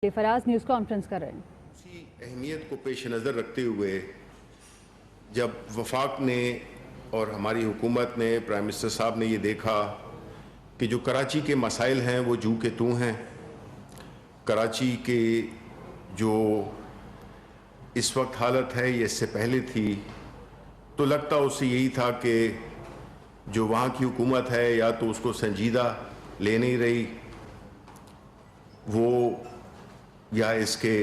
Faraz news conference कर रहे हैं। इसी अहमियत को पेश नज़र रखते हुए जब वफाक ने और हमारी हुकूमत ने, प्राइम मिनिस्टर साहब ने ये देखा कि जो कराची के मसाइल हैं वो जू के तू हैं, कराची के जो इस वक्त हालत है ये इससे पहले थी, तो लगता उससे यही था कि जो वहाँ की हुकूमत है या तो उसको संजीदा ले नहीं रही वो, या इसके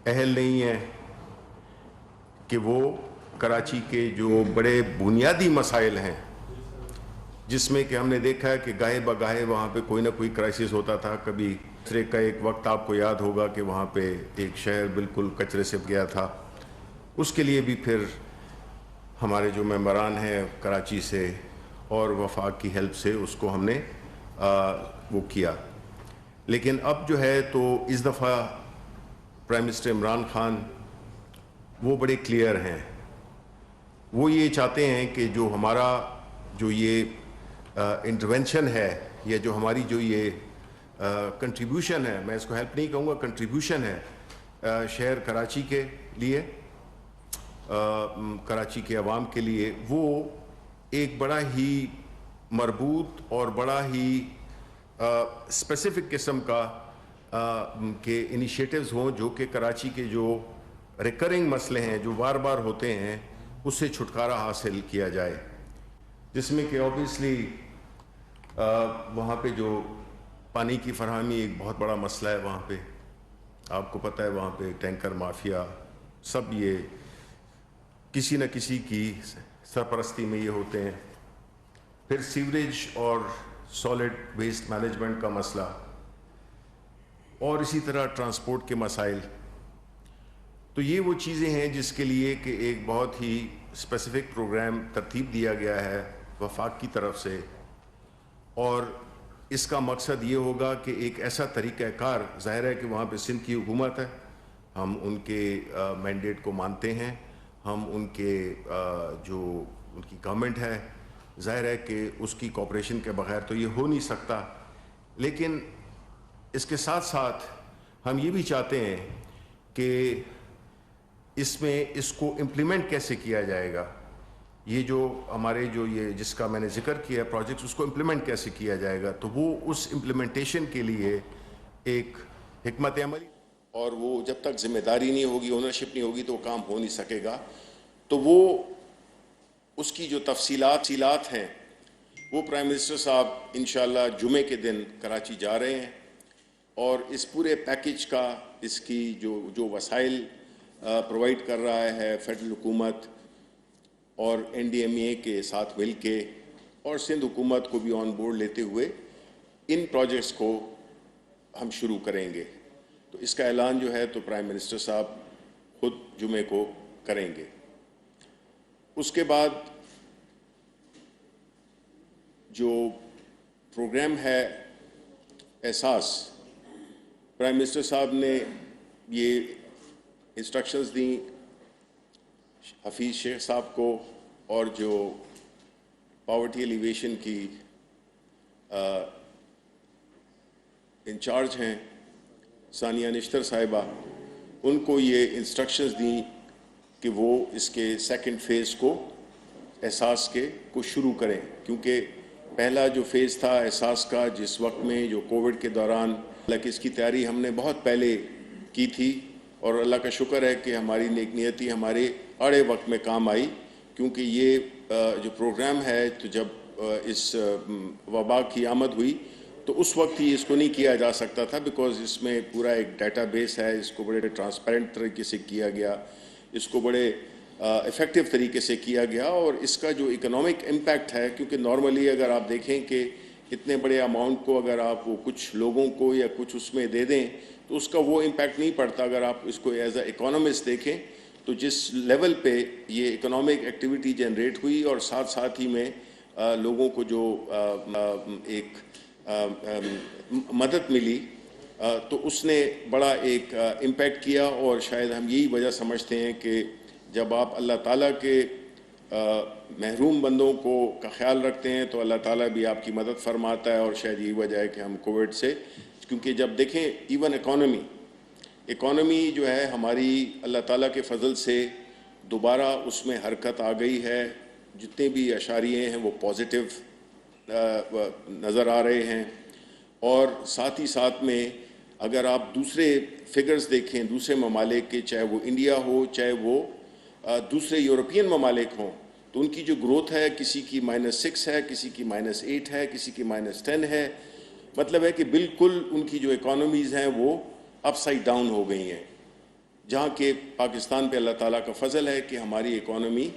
अहल नहीं है कि वो कराची के जो बड़े बुनियादी मसाइल हैं, जिसमें कि हमने देखा है कि गाहे बगाहे वहाँ पे कोई ना कोई क्राइसिस होता था। कभी कचरे का एक वक्त आपको याद होगा कि वहाँ पे एक शहर बिल्कुल कचरे से गया था, उसके लिए भी फिर हमारे जो मेंबरान हैं कराची से और वफाक की हेल्प से उसको हमने वो किया। लेकिन अब जो है तो इस दफ़ा प्राइम मिनिस्टर इमरान खान वो बड़े क्लियर हैं, वो ये चाहते हैं कि जो हमारा जो ये इंटरवेंशन है या जो हमारी जो ये कंट्रीब्यूशन है, मैं इसको हेल्प नहीं कहूँगा, कंट्रीब्यूशन है शहर कराची के लिए, कराची के अवाम के लिए, वो एक बड़ा ही मरबूत और बड़ा ही स्पेसिफिक किस्म का के इनिशिएटिव्स हों जो कि कराची के जो रिकरिंग मसले हैं जो बार बार होते हैं उससे छुटकारा हासिल किया जाए, जिसमें कि ऑब्वियसली वहाँ पे जो पानी की फरहमी एक बहुत बड़ा मसला है। वहाँ पे आपको पता है वहाँ पे टैंकर माफिया सब ये किसी न किसी की सरपरस्ती में ये होते हैं। फिर सीवरेज और सॉलिड वेस्ट मैनेजमेंट का मसला और इसी तरह ट्रांसपोर्ट के मसाइल। तो ये वो चीज़ें हैं जिसके लिए कि एक बहुत ही स्पेसिफिक प्रोग्राम तरतीब दिया गया है वफाक की तरफ से, और इसका मकसद ये होगा कि एक ऐसा तरीक़ाकार, ज़ाहिर है कि वहाँ पे सिंध की हुकूमत है, हम उनके मैंडेट को मानते हैं, हम उनके जो उनकी गवर्नमेंट है, ज़ाहिर है कि उसकी कोऑपरेशन के बगैर तो ये हो नहीं सकता। लेकिन इसके साथ साथ हम ये भी चाहते हैं कि इसमें इसको इम्प्लीमेंट कैसे किया जाएगा, ये जो हमारे जो ये जिसका मैंने जिक्र किया प्रोजेक्ट्स, उसको इम्प्लीमेंट कैसे किया जाएगा। तो वो उस इम्प्लीमेंटेशन के लिए एक हिकमत अमली, और वो जब तक जिम्मेदारी नहीं होगी, ओनरशिप नहीं होगी, तो वो काम हो नहीं सकेगा। तो वो उसकी जो तफसीलात हैं वो प्राइम मिनिस्टर साहब इंशाअल्लाह जुमे के दिन कराची जा रहे हैं, और इस पूरे पैकेज का इसकी जो वसाइल प्रोवाइड कर रहा है फेडरल हुकूमत और NDMA के साथ मिल के, और सिंध हुकूमत को भी ऑन बोर्ड लेते हुए इन प्रोजेक्ट्स को हम शुरू करेंगे। तो इसका ऐलान जो है तो प्राइम मिनिस्टर साहब खुद जुमे को करेंगे। उसके बाद जो प्रोग्राम है एहसास, प्राइम मिनिस्टर साहब ने ये इंस्ट्रक्शंस दी हफीज़ शेख साहब को, और जो पॉवर्टी एलिवेशन की इंचार्ज हैं सानिया निश्तर साहिबा, उनको ये इंस्ट्रक्शंस दी कि वो इसके सेकंड फेज़ को एहसास के को शुरू करें, क्योंकि पहला जो फेज़ था एहसास का, जिस वक्त में जो कोविड के दौरान, हालांकि इसकी तैयारी हमने बहुत पहले की थी और अल्लाह का शुक्र है कि हमारी नेक नियति हमारे आड़े वक्त में काम आई, क्योंकि ये जो प्रोग्राम है तो जब इस वबा की आमद हुई तो उस वक्त ही इसको नहीं किया जा सकता था, बिकॉज़ इसमें पूरा एक डेटाबेस है, इसको बड़े ट्रांसपेरेंट तरीके से किया गया, इसको बड़े इफ़ेक्टिव तरीके से किया गया, और इसका जो इकोनॉमिक इम्पैक्ट है, क्योंकि नॉर्मली अगर आप देखें कि इतने बड़े अमाउंट को अगर आप वो कुछ लोगों को या कुछ उसमें दे दें तो उसका वो इम्पैक्ट नहीं पड़ता। अगर आप इसको एज अ इकोनॉमिस्ट देखें तो जिस लेवल पे ये इकोनॉमिक एक्टिविटी जनरेट हुई और साथ साथ ही में लोगों को जो एक मदद मिली, तो उसने बड़ा एक इम्पैक्ट किया। और शायद हम यही वजह समझते हैं कि जब आप अल्लाह ताला के महरूम बंदों को का ख्याल रखते हैं तो अल्लाह ताला भी आपकी मदद फरमाता है, और शायद यही वजह है कि हम कोविड से کیونکہ جب دیکھیں ایون اکانومی جو ہے ہماری اللہ تعالیٰ کے فضل سے دوبارہ اس میں حرکت آ گئی ہے، جتنے بھی اشاریے ہیں وہ پازیٹیو نظر آ رہے ہیں، اور ساتھ ہی ساتھ میں اگر آپ دوسرے فگرز دیکھیں دوسرے ممالک کے، چاہے وہ انڈیا ہو چاہے وہ دوسرے یورپین ممالک ہوں، تو ان کی جو گروتھ ہے کسی کی -6 ہے، کسی کی -8 ہے، کسی کی -10 ہے، مطلب ہے کہ بالکل ان کی جو اکانومیز ہیں وہ اپ سائڈ ڈاؤن ہو گئی ہیں، جہاں کہ پاکستان پہ اللہ تعالیٰ کا فضل ہے کہ ہماری اکانومی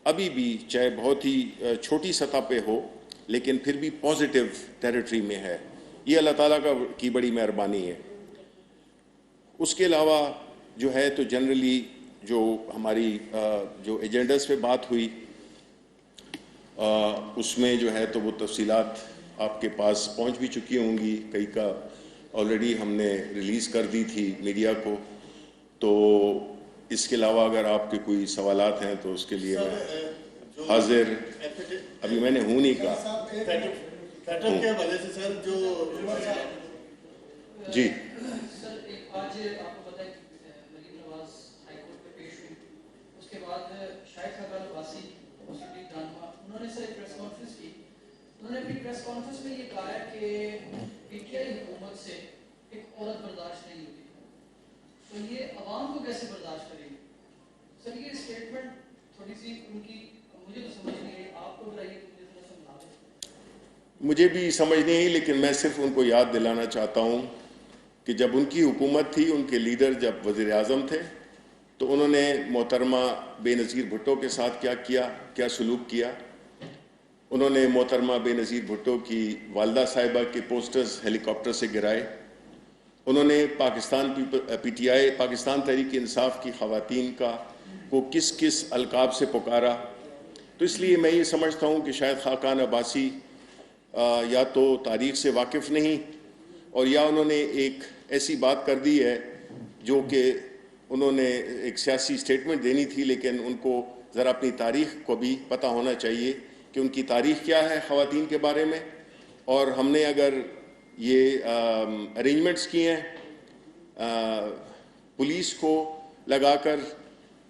ابھی بھی چاہے بہت ہی چھوٹی سطح پہ ہو لیکن پھر بھی پازیٹیو ٹیریٹری میں ہے، یہ اللہ تعالیٰ کی بڑی مہربانی ہے۔ اس کے علاوہ جو ہے تو جنرلی جو ہماری جو ایجنڈاز پہ بات ہوئی اس میں جو ہے تو وہ تفصیلات آپ کے پاس پہنچ بھی چکی ہوں گی، کئی کا آلریڈی ہم نے ریلیز کر دی تھی میڈیا کو، تو اس کے علاوہ اگر آپ کے کوئی سوالات ہیں تو اس کے لیے میں حاضر، ابھی میں نے ہوں نہیں کہا جی۔ سر آج آپ کو پتہ ہے کہ مریم نواز ہائی کورٹ میں پیش ہوئی، اس کے بعد شاہد خاقان عباسی مسلم لیگ رہنما، انہوں نے سر ایک پریس کانفرنس کی، انہوں نے اپنی پریس کانفرنس میں یہ کہا ہے کہ پی ٹی آئی حکومت سے ایک عورت برداشت نہیں ہوتی، تو یہ عوام کو کیسے برداشت کرے گی؟ سر یہ اسٹیٹمنٹ تھوڑی سی ان کی مجھے تو سمجھ نہیں آئی، آپ کو بتائیے کہ مجھے تھوڑا سمجھا دیں۔ مجھے بھی سمجھ نہیں آئی، لیکن میں صرف ان کو یاد دلانا چاہتا ہوں کہ جب ان کی حکومت تھی، ان کے لیڈر جب وزیر اعظم تھے، تو انہوں نے محترمہ بے نظیر بھٹو کے ساتھ کیا سلوک کیا۔ انہوں نے محترمہ بے نظیر بھٹو کی والدہ صاحبہ کے پوسٹرز ہیلی کاپٹر سے گرائے، انہوں نے P T I Pakistan Tehreek Insaf کی خواتین کو کس القاب سے پکارا۔ تو اس لیے میں یہ سمجھتا ہوں کہ شاید خاقان عباسی یا تو تاریخ سے واقف نہیں، اور یا انہوں نے ایک ایسی بات کر دی ہے جو کہ انہوں نے ایک سیاسی سٹیٹمنٹ دینی تھی، لیکن ان کو ذرا اپنی تاریخ کو بھی پتہ ہونا چاہیے کہ ان کی تاریخ کیا ہے خواتین کے بارے میں، اور ہم نے اگر یہ ارینجمنٹس کیے ہیں پولیس کو لگا کر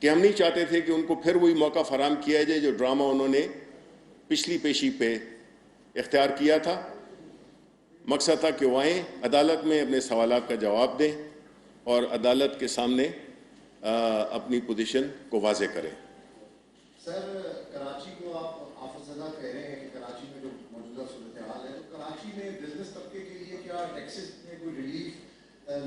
کہ ہم نہیں چاہتے تھے کہ ان کو پھر وہی موقع فراہم کیا جائے جو ڈرامہ انہوں نے پچھلی پیشی پہ اختیار کیا تھا۔ مقصد تھا کہ وہ آئیں عدالت میں اپنے سوالات کا جواب دیں اور عدالت کے سامنے اپنی پوزیشن کو واضح کریں۔ سر کراچی کو آپ آفت زدہ کہہ رہے ہیں کہ کراچی میں جو موجودہ صورتحال ہے، تو کراچی میں بزنس طبقے کے لیے کیا ٹیکسز میں کوئی ریلیف،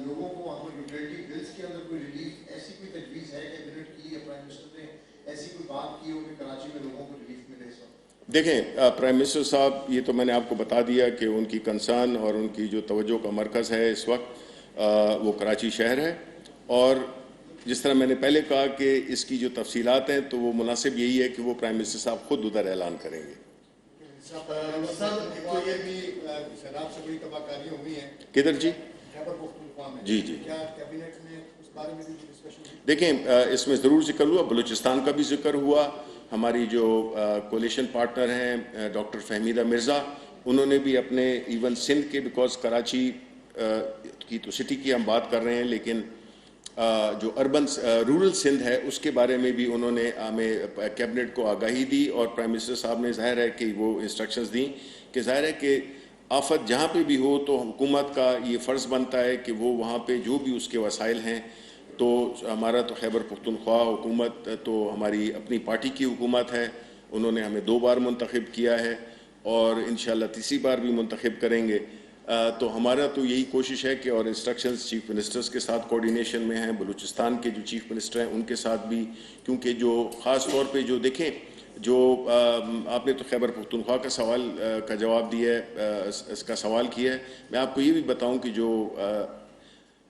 لوگوں کو وہاں پر یوٹیلٹی بلز کے اندر کوئی ریلیف، ایسی کوئی تجویز ہے کیبنٹ کی یا پرائم منسٹر نے ایسی کوئی بات کی ہو کہ کراچی میں لوگوں کو ریلیف ملے اس وقت؟ دیکھیں پرائم منسٹر صاحب، یہ تو میں نے آپ کو بتا دیا کہ ان کی کنسرن اور ان کی جو توجہ کا مرکز ہے اس وقت وہ کراچی شہر ہے، اور جس طرح میں نے پہلے کہا کہ اس کی جو تفصیلات ہیں تو وہ مناسب یہی ہے کہ وہ پرائم منسٹر صاحب خود ادھر اعلان کریں گے۔ شراب سے بڑی تباہ کاریاں ہوئی ہیں کدھر جی؟ خیبر پختونخوا میں، جی کیا کیبنٹ میں اس بارے میں بھی ڈسکشن ہوئی؟ دیکھیں اس میں ضرور ذکر ہوا، بلوچستان کا بھی ذکر ہوا، ہماری جو کولیشن پارٹنر ہیں ڈاکٹر فہمیدہ مرزا، انہوں نے بھی اپنے ایون سندھ کے، بیکاز کراچی کی تو سٹی کی ہم بات کر رہے ہیں، لیکن جو اربن رورل سندھ ہے اس کے بارے میں بھی انہوں نے ہمیں کیبنٹ کو آگاہی دی، اور پرائم منسٹر صاحب نے ظاہر ہے کہ وہ انسٹرکشنز دیں کہ ظاہر ہے کہ آفت جہاں پہ بھی ہو تو حکومت کا یہ فرض بنتا ہے کہ وہ وہاں پہ جو بھی اس کے وسائل ہیں، تو ہمارا تو خیبر پختونخوا حکومت تو ہماری اپنی پارٹی کی حکومت ہے، انہوں نے ہمیں 2 بار منتخب کیا ہے اور انشاءاللہ تیسری بار بھی منتخب کریں گے، تو ہمارا تو یہی کوشش ہے کہ، اور انسٹرکشنز چیف منسٹرز کے ساتھ کوارڈینیشن میں ہیں، بلوچستان کے جو چیف منسٹر ہیں ان کے ساتھ بھی، کیونکہ جو خاص طور پہ جو دیکھیں جو آپ نے تو خیبر پختونخوا کا سوال کا جواب دیا ہے، اس کا سوال کیا ہے، میں آپ کو یہ بھی بتاؤں کہ جو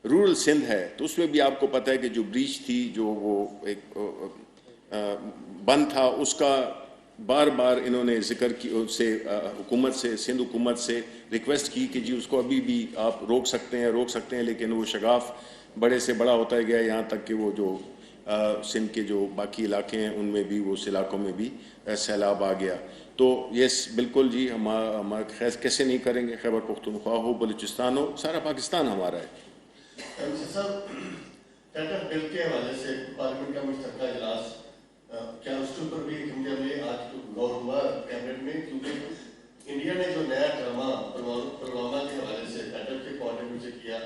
رورل سندھ ہے تو اس میں بھی آپ کو پتہ ہے کہ جو بریچ تھی، جو وہ ایک بند تھا، اس کا بار بار انہوں نے ذکر کی، اس سے حکومت سے، سندھ حکومت سے ریکویسٹ کی کہ جی اس کو ابھی بھی آپ روک سکتے ہیں، لیکن وہ شگاف بڑے سے بڑا ہوتا گیا، یہاں تک کہ وہ جو सिंध के जो बाकी इलाके हैं उनमें भी, वो उस इलाकों में भी सैलाब आ गया। तो यस बिल्कुल जी, हम खैर कैसे नहीं करेंगे, खैबर पख्तूनख्वा हो, बलूचिस्तान हो, सारा पाकिस्तान हमारा है। टेंडर बिल के हवाले से पार्लियामेंट का मुश्तरका इजलास, क्या उसके ऊपर भी क्योंकि आज गौर हुआ कैबिनेट में, क्योंकि इंडिया ने जो नया ड्रामा पुलवामा के हवाले से टेंडर के पॉइंट ऑफ व्यू से किया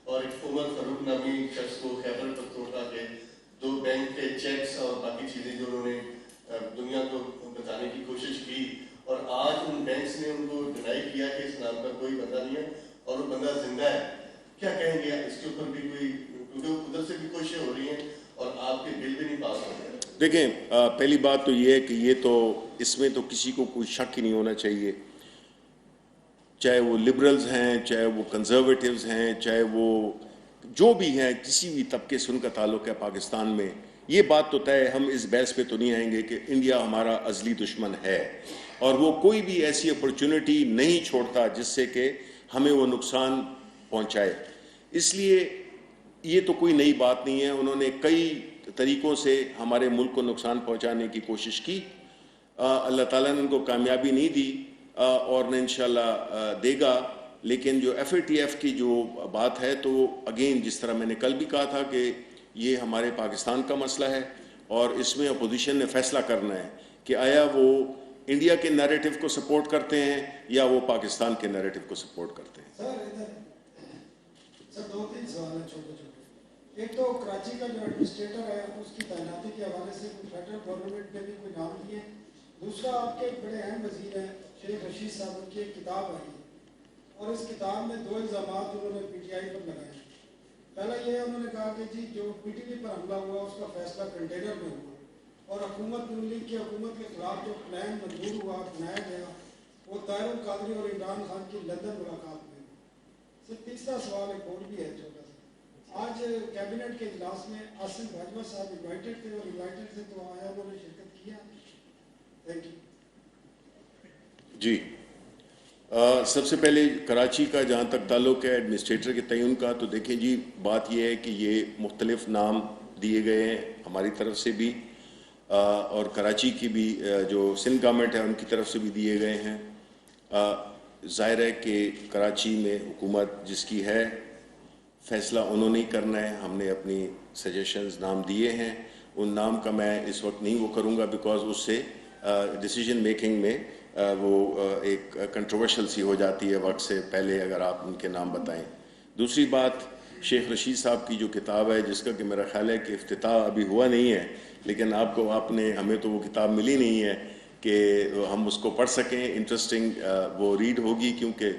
और एक उमर फारूक नामी शख्स को खैबर पख्तूनख्वा के 2 बैंक के चेक्स और बाकी चीज़ें जो उन्होंने दुनिया को बताने की कोशिश की, और आज उन बैंक्स ने उनको डिनाई किया कि इस नाम का कोई बंदा नहीं है और वो बंदा जिंदा है, क्या कहेंगे इसके ऊपर भी कोई, क्योंकि उधर से भी कोशिशें हो रही हैं और आपके बिल भी नहीं पास हो रहे हैं? देखें, पहली बात तो ये है कि ये तो इसमें तो किसी को कोई शक ही नहीं होना चाहिए, चाहे वो लिबरल्स हैं, चाहे वो कंजर्वेटिव्स हैं, चाहे वो जो भी हैं, किसी भी तबके से उनका ताल्लुक है पाकिस्तान में। ये बात तो तय है, हम इस बहस पे तो नहीं आएंगे कि इंडिया हमारा अजली दुश्मन है और वो कोई भी ऐसी अपॉर्चुनिटी नहीं छोड़ता जिससे कि हमें वो नुकसान पहुंचाए। इसलिए ये तो कोई नई बात नहीं है, उन्होंने कई तरीक़ों से हमारे मुल्क को नुकसान पहुंचाने की कोशिश की। अल्लाह ताला ने उनको कामयाबी नहीं दी और न इंशाल्लाह देगा। लेकिन जो FATF की जो बात है, तो अगेन जिस तरह मैंने कल भी कहा था कि ये हमारे पाकिस्तान का मसला है और इसमें अपोजिशन ने फैसला करना है कि आया वो इंडिया के नैरेटिव को सपोर्ट करते हैं या वो पाकिस्तान के नैरेटिव को सपोर्ट करते हैं। सर 2-3 सवाल हैं छोटे छोटे। एक तो कराची का जो एडमिनिस्ट्रेटर है उसकी तैनाती के हवाले से फेडरल गवर्नमेंट ने भी कोई नाम दिए। दूसरा, आपके बड़े अहम वजीर हैं शेख रशीद साहब, उनकी एक किताब आई और इस किताब में 2 इल्ज़ामात उन्होंने PTI पर लगाए। पहला ये उन्होंने कहा कि जी जो PTV पर हमला हुआ उसका फैसला कंटेनर में हुआ और हुकूमत नून लीग की हुकूमत के खिलाफ जो प्लान मंजूर हुआ, बनाया गया, वो ताहिर कादरी और इमरान खान की लंदन मुलाकात में। सर तीसरा सवाल एक और भी है छोटा सा। आज कैबिनेट के इजलास में आसिम बाजवा साहब इन्वाइटेड थे और इन्वाइटेड थे तो आया, उन्होंने शिरकत किया? थैंक यू जी। सबसे पहले कराची का जहाँ तक ताल्लुक़ है एडमिनिस्ट्रेटर के तयन का, तो देखें जी, बात यह है कि ये मुख्तलिफ नाम दिए गए हैं हमारी तरफ से भी और कराची की भी जो सिंध गवर्नमेंट है उनकी तरफ से भी दिए गए हैं। ज़ाहिर है कि कराची में हुकूमत जिसकी है, फ़ैसला उन्होंने ही करना है। हमने अपनी सजेशंस नाम दिए हैं, उन नाम का मैं इस वक्त नहीं वो करूँगा बिकॉज़ उससे डिसीजन मेकिंग में वो एक कंट्रोवर्शियल सी हो जाती है वक्त से पहले अगर आप उनके नाम बताएं। दूसरी बात, शेख रशीद साहब की जो किताब है, जिसका कि मेरा ख्याल है कि इफ्तिताह अभी हुआ नहीं है, लेकिन हमें तो वो किताब मिली नहीं है कि हम उसको पढ़ सकें। इंटरेस्टिंग वो रीड होगी क्योंकि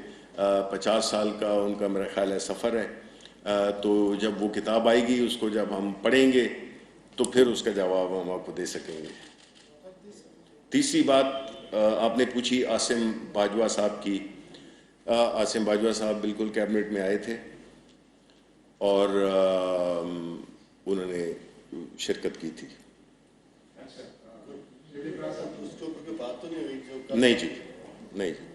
50 साल का उनका मेरा ख्याल है सफ़र है। तो जब वो किताब आएगी, उसको जब हम पढ़ेंगे तो फिर उसका जवाब हम आपको दे सकेंगे। तीसरी बात आपने पूछी आसिम बाजवा साहब की। आसिम बाजवा साहब बिल्कुल कैबिनेट में आए थे और उन्होंने शिरकत की थी। नहीं जी, नहीं जी।